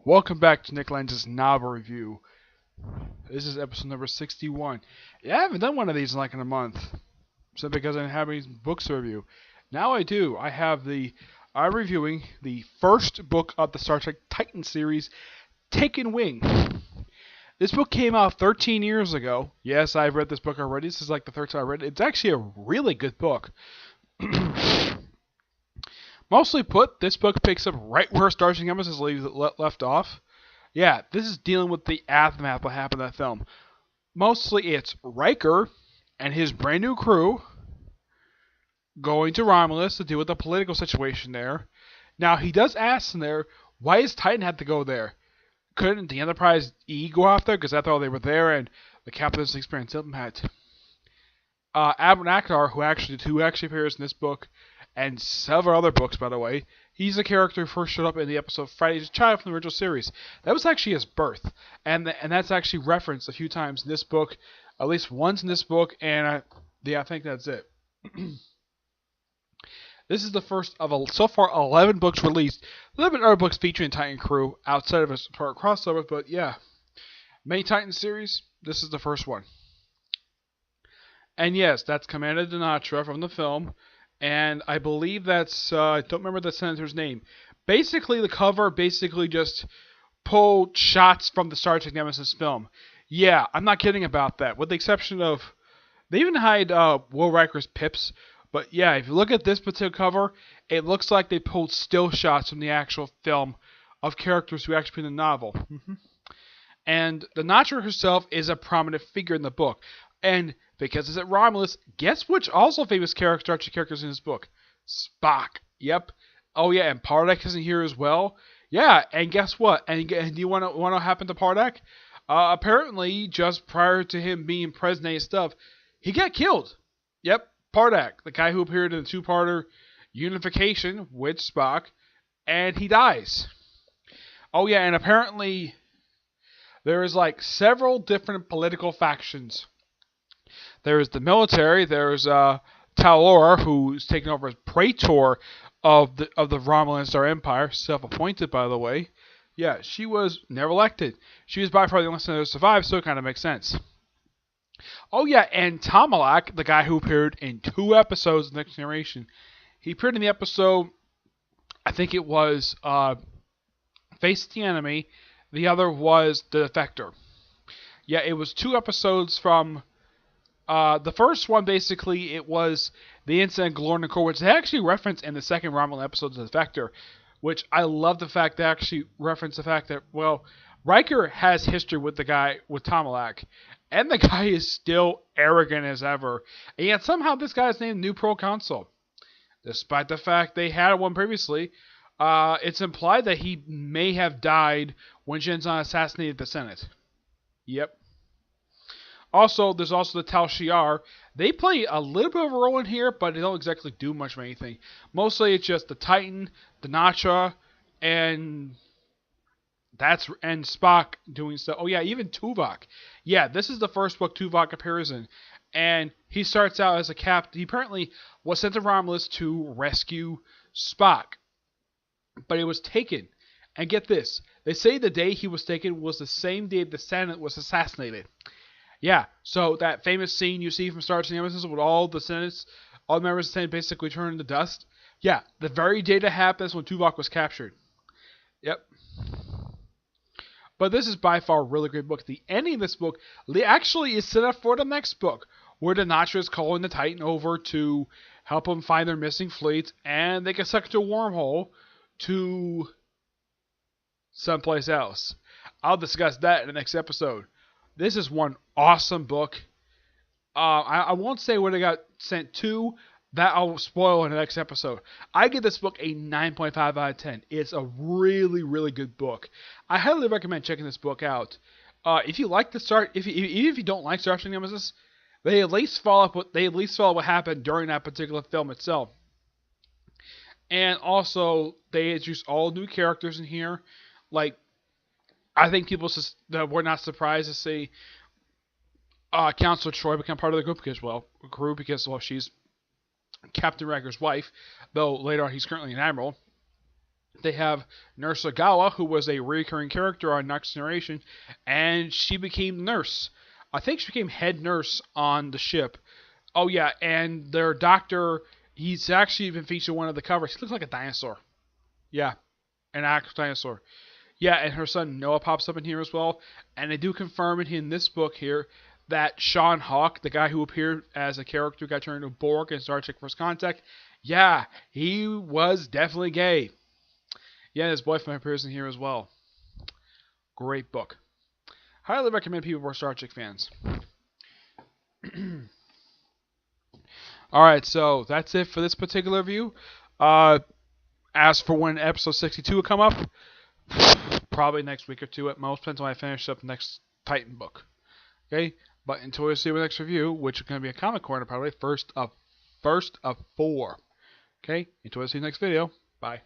Welcome back to Nick Lenz's novel review. This is episode number 61. Yeah, I haven't done one of these in like in a month. Simply because I didn't have any books to review. Now I do. I'm reviewing the first book of the Star Trek Titan series, Taken Wing. This book came out 13 years ago. Yes, I've read this book already. This is like the third time I read it. It's actually a really good book. Mostly put, this book picks up right where Star Trek Nemesis left off. Yeah, this is dealing with the aftermath of what happened in that film. Mostly it's Riker and his brand new crew going to Romulus to deal with the political situation there. Now, he does ask in there, why does Titan have to go there? Couldn't the Enterprise E go out there? Because after all, they were there and the captain's experience impact. Admiral Akhtar, who actually appears in this book and several other books, by the way, he's a character who first showed up in the episode Friday's Child from the original series. That was actually his birth, and that's actually referenced a few times in this book, at least once in this book, and I think that's it. This is the first of so far 11 books released. There have been other books featuring Titan crew outside of a crossover, but yeah, many Titan series. This is the first one. And yes, that's Commander Dinatra from the film. And I believe that's, I don't remember the senator's name. Basically, the cover just pulled shots from the Star Trek Nemesis film. Yeah, I'm not kidding about that. With the exception of, they even hide Will Riker's pips. But yeah, if you look at this particular cover, it looks like they pulled still shots from the actual film of characters who actually appeared in the novel. And Dinatra herself is a prominent figure in the book. And because it's at Romulus, guess which also famous characters in this book? Spock. Yep. Oh yeah, and Pardek isn't here as well. Yeah, and guess what? And do you want to know what happened to Pardek? Apparently, just prior to him being president and stuff, he got killed. Yep, Pardek, the guy who appeared in the two-parter Unification with Spock, and he dies. Oh yeah, and apparently there is like several different political factions. There's the military. There's Talora, who's taken over as praetor of the Romulan Star Empire, self-appointed, by the way. Yeah, she was never elected. She was by far the only senator to survive, so it kind of makes sense. Oh yeah, and Tomalak, the guy who appeared in 2 episodes of The Next Generation, he appeared in the episode, I think it was Face the Enemy. The other was The Defector. Yeah, it was 2 episodes from. The first one, basically, it was the incident at Glorn Core, which they actually referenced in the second Romulan episode of The Defector, which I love the fact they actually reference the fact that, well, Riker has history with the guy, with Tomalak, and the guy is still arrogant as ever, and yet somehow this guy is named new Proconsul. Despite the fact they had one previously, it's implied that he may have died when Genzan assassinated the Senate. Yep. Also, there's also the Tal Shiar. They play a little bit of a role in here, but they don't exactly do much of anything. Mostly it's just the Titan, Dinatra, and Spock doing stuff. Oh yeah, even Tuvok. Yeah, this is the first book Tuvok appears in. And he starts out as a captain. He apparently was sent to Romulus to rescue Spock. But he was taken. And get this. They say the day he was taken was the same day the Senate was assassinated. Yeah, so that famous scene you see from Star Trek Nemesis with all the members of the Senate basically turned to dust. Yeah, the very day that happened is when Tuvok was captured. Yep. But this is by far a really great book. The ending of this book actually is set up for the next book, where Dinatra is calling the Titan over to help them find their missing fleet, and they can suck to a wormhole to someplace else. I'll discuss that in the next episode. This is one awesome book. I won't say when it got sent to. That I'll spoil in the next episode. I give this book a 9.5 out of 10. It's a really, really good book. I highly recommend checking this book out. If you like even if you don't like Star Trek Nemesis, they at least follow what happened during that particular film itself. And also, they introduce all new characters in here. Like, I think people were not surprised to see Counselor Troy become part of the group because she's Captain Riker's wife, though later on he's currently an admiral. They have Nurse Ogawa, who was a recurring character on Next Generation, and she became nurse. I think she became head nurse on the ship. Oh yeah, and their doctor, he's actually been featured in one of the covers. He looks like a dinosaur. Yeah, an actual dinosaur. Yeah, and her son Noah pops up in here as well. And they do confirm in this book here that Sean Hawk, the guy who appeared as a character who got turned into Borg in Star Trek First Contact, yeah, he was definitely gay. Yeah, his boyfriend appears in here as well. Great book. Highly recommend people who are Star Trek fans. Alright, so that's it for this particular review. As for when episode 62 will come up, probably next week or two at most, depends on when I finish up the next Titan book. Okay? But until we see the next review, which is going to be a comic corner probably, first of 4. Okay? Until we see the next video. Bye.